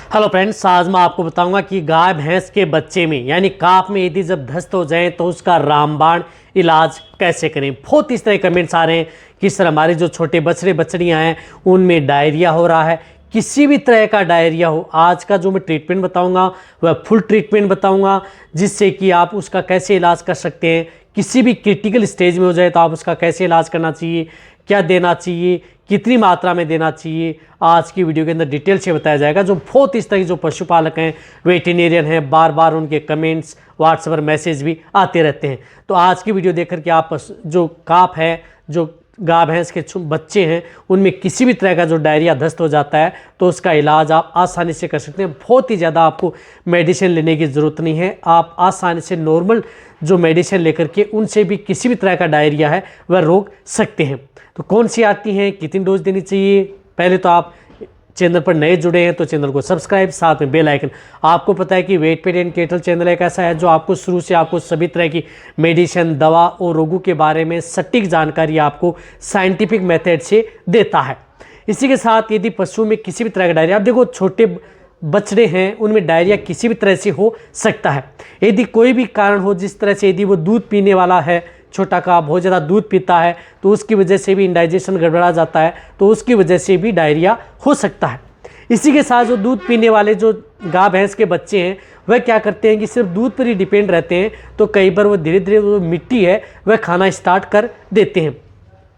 Hello friends, आज मैं आपको बताऊंगा कि गाय भैंस के बच्चे में यानी काफ में यदि जब दस्त हो जाए तो उसका रामबाण इलाज कैसे करें। बहुत इस तरह कमेंट्स आ रहे हैं कि सर हमारे जो छोटे बछड़े बछड़ियां हैं उनमें डायरिया हो रहा है। किसी भी तरह का डायरिया हो, आज का जो मैं ट्रीटमेंट बताऊंगा वह फुल ट्रीटमेंट बताऊंगा, जिससे कि आप उसका कैसे इलाज कर सकते हैं। किसी भी क्रिटिकल स्टेज में हो जाए तो आप उसका कैसे इलाज करना चाहिए, क्या देना चाहिए, कितनी मात्रा में देना चाहिए, आज की वीडियो के अंदर डिटेल से बताया जाएगा। जो बहुत इस तरह के जो पशुपालक हैं, वेटेरियन हैं, बार बार उनके कमेंट्स व्हाट्सएप पर मैसेज भी आते रहते हैं। तो आज की वीडियो देखकर के आप जो काफ है, जो गाय भैंस के बच्चे हैं, उनमें किसी भी तरह का जो डायरिया दस्त हो जाता है तो उसका इलाज आप आसानी से कर सकते हैं। बहुत ही ज़्यादा आपको मेडिसिन लेने की ज़रूरत नहीं है। आप आसानी से नॉर्मल जो मेडिसिन लेकर के उनसे भी किसी भी तरह का डायरिया है वह रोक सकते हैं। तो कौन सी आती हैं, कितनी डोज देनी चाहिए, पहले तो आप चैनल पर नए जुड़े हैं तो चैनल को सब्सक्राइब, साथ में बेल आइकन। आपको पता है कि vet pet and cattle channel एक ऐसा है जो आपको शुरू से आपको सभी तरह की मेडिसिन, दवा और रोगों के बारे में सटीक जानकारी आपको साइंटिफिक मेथड से देता है। इसी के साथ यदि पशु में किसी भी तरह का डायरिया, आप देखो छोटे बछड़े हैं उनमें डायरिया किसी भी तरह से हो सकता है। यदि कोई भी कारण हो, जिस तरह से यदि वो दूध पीने वाला है, छोटा का बहुत ज़्यादा दूध पीता है तो उसकी वजह से भी इंडाइजेशन गड़बड़ा जाता है, तो उसकी वजह से भी डायरिया हो सकता है। इसी के साथ जो दूध पीने वाले जो गाय भैंस के बच्चे हैं वह क्या करते हैं कि सिर्फ दूध पर ही डिपेंड रहते हैं, तो कई बार वो धीरे धीरे वो मिट्टी है वह खाना स्टार्ट कर देते हैं,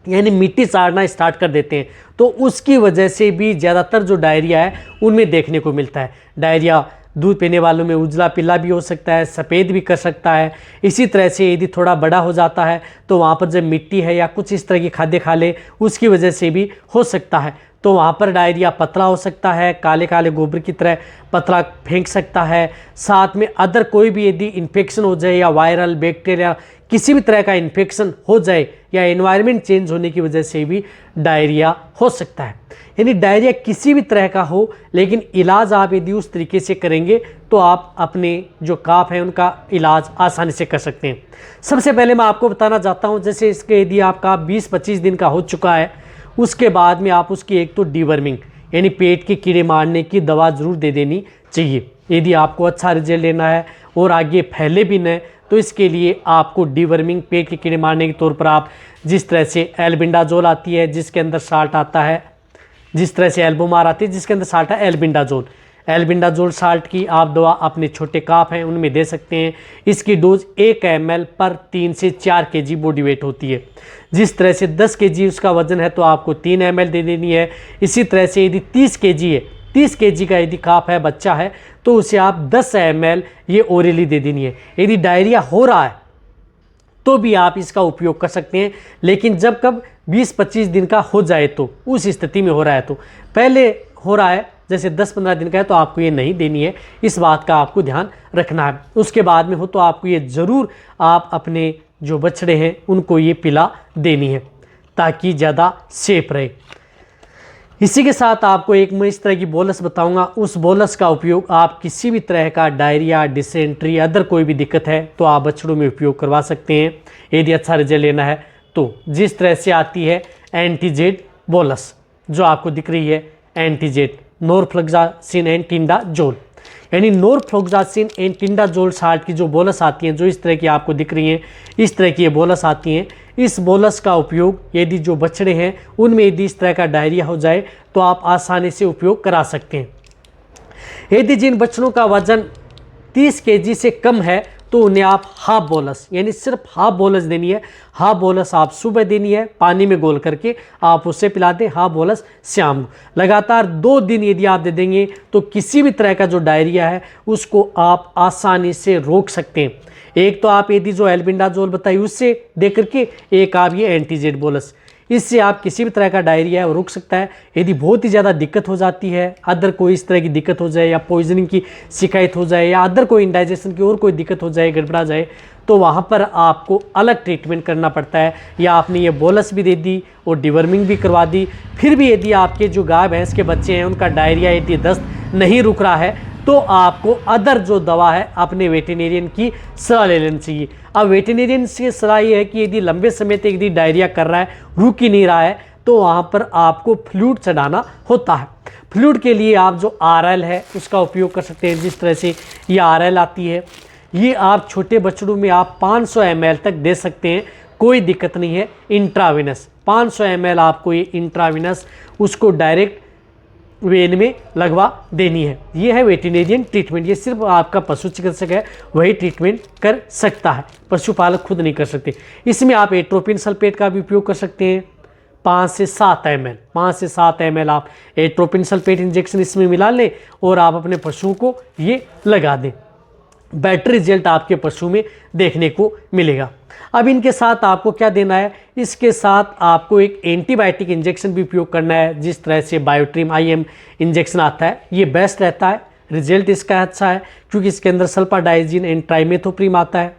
यानी मिट्टी साड़ना स्टार्ट कर देते हैं। तो उसकी वजह से भी ज़्यादातर जो डायरिया है उनमें देखने को मिलता है। डायरिया दूध पीने वालों में उजला पीला भी हो सकता है, सफ़ेद भी कर सकता है। इसी तरह से यदि थोड़ा बड़ा हो जाता है तो वहाँ पर जब मिट्टी है या कुछ इस तरह की खाद्य खा ले उसकी वजह से भी हो सकता है। तो वहाँ पर डायरिया पतला हो सकता है, काले काले गोबर की तरह पतला फेंक सकता है। साथ में अदर कोई भी यदि इन्फेक्शन हो जाए या वायरल बैक्टीरिया किसी भी तरह का इन्फेक्शन हो जाए या एनवायरनमेंट चेंज होने की वजह से भी डायरिया हो सकता है। यानी डायरिया किसी भी तरह का हो, लेकिन इलाज आप यदि उस तरीके से करेंगे तो आप अपने जो काफ हैं उनका इलाज आसानी से कर सकते हैं। सबसे पहले मैं आपको बताना चाहता हूं, जैसे इसके यदि आपका 20-25 दिन का हो चुका है, उसके बाद में आप उसकी एक तो डीवर्मिंग यानी पेट के कीड़े मारने की दवा ज़रूर दे देनी चाहिए। यदि आपको अच्छा रिजल्ट लेना है और आगे फैले भी न, तो इसके लिए आपको डीवर्मिंग पेट के कीड़े मारने के तौर पर आप जिस तरह से एल्बिंडाजोल आती है जिसके अंदर साल्ट आता है, जिस तरह से एल्बोमार आती है जिसके अंदर साल्ट है एल्बिंडाजोल, एल्बिंडाजोल साल्ट की आप दवा अपने छोटे काफ हैं उनमें दे सकते हैं। इसकी डोज 1 ml पर 3 से 4 kg बॉडी वेट होती है। जिस तरह से 10 kg उसका वजन है तो आपको 3 ml दे देनी है। इसी तरह से यदि 30 kg है, 30 kg का यदि काफ है, बच्चा है, तो उसे आप 10 ml ये ओरली दे देनी है। यदि डायरिया हो रहा है तो भी आप इसका उपयोग कर सकते हैं, लेकिन जब कब 20-25 दिन का हो जाए तो उस स्थिति में हो रहा है, तो पहले हो रहा है जैसे 10-15 दिन का है तो आपको ये नहीं देनी है। इस बात का आपको ध्यान रखना है। उसके बाद में हो तो आपको ये ज़रूर आप अपने जो बछड़े हैं उनको ये पिला देनी है ताकि ज़्यादा सेफ रहे। इसी के साथ आपको एक मैं इस तरह की बोलस बताऊंगा, उस बोलस का उपयोग आप किसी भी तरह का डायरिया, डिसेंट्री, अदर कोई भी दिक्कत है तो आप बछड़ों में उपयोग करवा सकते हैं यदि अच्छा रिजल्ट लेना है तो। जिस तरह से आती है एंटीजेड बोलस जो आपको दिख रही है, एंटीजेड नॉरफ्लोक्सासिन एंड टिंडाजोल, यानी नॉरफ्लोक्सासिन एंड टिंडाजोल साल्ट की जो बोलस आती हैं, जो इस तरह की आपको दिख रही हैं, इस तरह की ये बोलस आती हैं। इस बोलस का उपयोग यदि जो बछड़े हैं उनमें यदि इस तरह का डायरिया हो जाए तो आप आसानी से उपयोग करा सकते हैं। यदि जिन बछड़ों का वजन 30 kg से कम है तो उन्हें आप हाफ बोलस यानी सिर्फ हाफ बोलस देनी है। हाफ बोलस आप सुबह देनी है, पानी में घोल करके आप उससे पिला दें। हाफ बोलस शाम को लगातार 2 दिन यदि आप दे देंगे तो किसी भी तरह का जो डायरिया है उसको आप आसानी से रोक सकते हैं। एक तो आप यदि जो एल्बिंडाजोल बताई उससे दे करके, एक आप ये एंटीजेड बोलस, इससे आप किसी भी तरह का डायरिया है वो रुक सकता है। यदि बहुत ही ज़्यादा दिक्कत हो जाती है, अदर कोई इस तरह की दिक्कत हो जाए या पॉइजनिंग की शिकायत हो जाए या अदर कोई इंडाइजेशन की और कोई दिक्कत हो जाए, गड़बड़ा जाए, तो वहाँ पर आपको अलग ट्रीटमेंट करना पड़ता है। या आपने ये बोलस भी दे दी और डिवर्मिंग भी करवा दी, फिर भी यदि आपके जो गाय भैंस के बच्चे हैं उनका डायरिया यदि दस्त नहीं रुक रहा है तो आपको अदर जो दवा है अपने वेटेरियन की सलाह ले लेनी चाहिए। अब वेटेरियन से सलाह ये है कि यदि लंबे समय तक यदि डायरिया कर रहा है, रुक ही नहीं रहा है, तो वहाँ पर आपको फ्लूइड चढ़ाना होता है। फ्लूइड के लिए आप जो RL है उसका उपयोग कर सकते हैं। जिस तरह से ये RL आती है, ये आप छोटे बछड़ों में आप 500 ml तक दे सकते हैं, कोई दिक्कत नहीं है। इंट्रावेनस 500 ml आपको ये इंट्रावेनस उसको डायरेक्ट वेन में लगवा देनी है। ये है वेटेरिनेरियन ट्रीटमेंट। ये सिर्फ आपका पशु चिकित्सक है वही ट्रीटमेंट कर सकता है, पशुपालक खुद नहीं कर सकते। इसमें आप एट्रोपिन सल्फेट का भी उपयोग कर सकते हैं। 5 से 7 ml आप एट्रोपिन सल्फेट इंजेक्शन इसमें मिला लें और आप अपने पशुओं को ये लगा दें। बेटर रिजल्ट आपके पशु में देखने को मिलेगा। अब इनके साथ आपको क्या देना है, इसके साथ आपको एक एंटीबायोटिक इंजेक्शन भी उपयोग करना है। जिस तरह से बायोट्रिम IM इंजेक्शन आता है, ये बेस्ट रहता है, रिजल्ट इसका अच्छा है क्योंकि इसके अंदर सल्फाडाइजिन एंड ट्राइमेथोप्रिम आता है।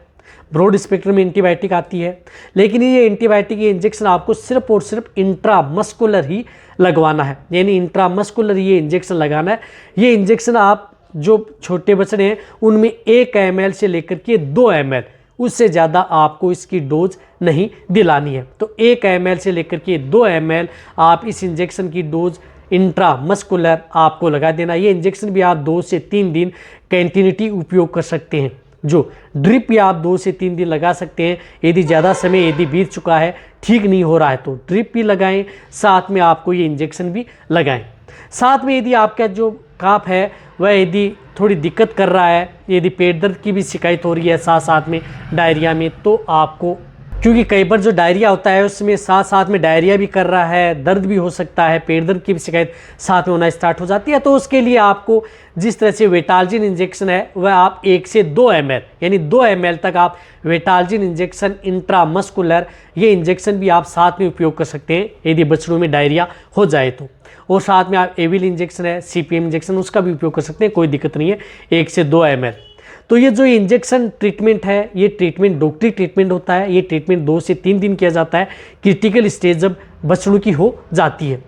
ब्रॉड स्पेक्ट्रम एंटीबायोटिक आती है, लेकिन ये एंटीबायोटिक ये इंजेक्शन आपको सिर्फ और सिर्फ इंट्रामस्कुलर ही लगवाना है, यानी इंट्रामस्कुलर ये इंजेक्शन लगाना है। ये इंजेक्शन आप जो छोटे बछड़े हैं उनमें 1 ml से लेकर के 2 ml, उससे ज़्यादा आपको इसकी डोज नहीं दिलानी है। तो 1 ml से लेकर के 2 ml आप इस इंजेक्शन की डोज इंट्रामस्कुलर आपको लगा देना। ये इंजेक्शन भी आप 2 से 3 दिन कंटिन्यूटी उपयोग कर सकते हैं। जो ड्रिप भी आप 2 से 3 दिन लगा सकते हैं। यदि ज़्यादा समय यदि बीत चुका है, ठीक नहीं हो रहा है, तो ड्रिप भी लगाएं, साथ में आपको ये इंजेक्शन भी लगाएं। साथ में यदि आपका जो काफ है वह यदि थोड़ी दिक्कत कर रहा है, यदि पेट दर्द की भी शिकायत हो रही है साथ साथ में डायरिया में, तो आपको, क्योंकि कई बार जो डायरिया होता है उसमें साथ साथ में डायरिया भी कर रहा है, दर्द भी हो सकता है, पेट दर्द की भी शिकायत साथ में होना स्टार्ट हो जाती है, तो उसके लिए आपको जिस तरह से वेटाल्जिन इंजेक्शन है वह आप 1 से 2 ml यानी 2 ml तक आप वेटाल्जिन इंजेक्शन इंट्रामस्कुलर ये इंजेक्शन भी आप साथ में उपयोग कर सकते हैं यदि बछड़ों में डायरिया हो जाए तो। और साथ में आप एविल इंजेक्शन है, CPM इंजेक्शन, उसका भी उपयोग कर सकते हैं, कोई दिक्कत नहीं है, 1 से 2 ml। तो ये जो इंजेक्शन ट्रीटमेंट है, ये ट्रीटमेंट डॉक्टरी ट्रीटमेंट होता है। ये ट्रीटमेंट 2 से 3 दिन किया जाता है, क्रिटिकल स्टेज जब बछड़ों की हो जाती है।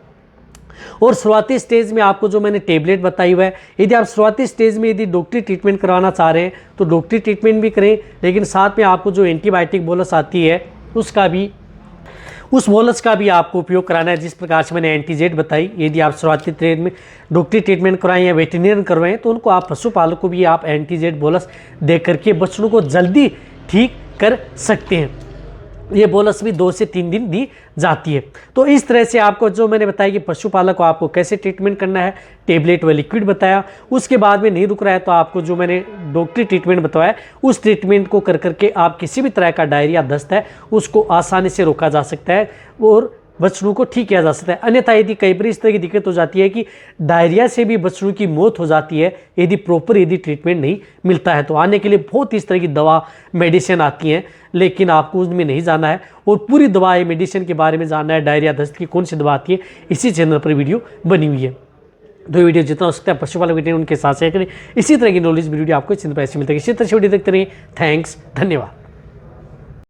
और शुरुआती स्टेज में आपको जो मैंने टेबलेट बताई हुआ है, यदि आप शुरुआती स्टेज में यदि डॉक्टरी ट्रीटमेंट करवाना चाह रहे हैं तो डॉक्टरी ट्रीटमेंट भी करें, लेकिन साथ में आपको जो एंटीबायोटिक बोलस आती है उस बोलस का भी आपको उपयोग कराना है। जिस प्रकार से मैंने एंटीजेड बताई, यदि आप शुरुआती ट्रेड में डॉक्टरी ट्रीटमेंट करवाएं या वेटेरिनेरियन करवाएं तो उनको आप पशुपालक को भी आप एंटीजेड बोलस दे करके बछड़ों को जल्दी ठीक कर सकते हैं। ये बोलस भी 2 से 3 दिन दी जाती है। तो इस तरह से आपको जो मैंने बताया कि पशुपालक को आपको कैसे ट्रीटमेंट करना है, टेबलेट व लिक्विड बताया, उसके बाद में नहीं रुक रहा है तो आपको जो मैंने डॉक्टरी ट्रीटमेंट बताया उस ट्रीटमेंट को कर करके आप किसी भी तरह का डायरिया दस्त है उसको आसानी से रोका जा सकता है और बछड़ों को ठीक किया जा सकता है। अन्यथा यदि कई बार इस तरह की दिक्कत हो जाती है कि डायरिया से भी बछड़ों की मौत हो जाती है यदि प्रॉपर यदि ट्रीटमेंट नहीं मिलता है। तो आने के लिए बहुत इस तरह की दवा मेडिसिन आती हैं, लेकिन आपको उनमें नहीं जाना है और पूरी दवा मेडिसिन के बारे में जानना है, डायरिया दस्त की कौन सी दवा आती है, इसी चैनल पर वीडियो बनी हुई है। तो वीडियो जितना हो सकता है पशुपालक वीडियो उनके साथ शेयर करें। इसी तरह की नॉलेज वीडियो आपको इस चैनल पर ऐसे मिलता है। इसी तरह से वीडियो देखते रहिए। थैंक्स, धन्यवाद।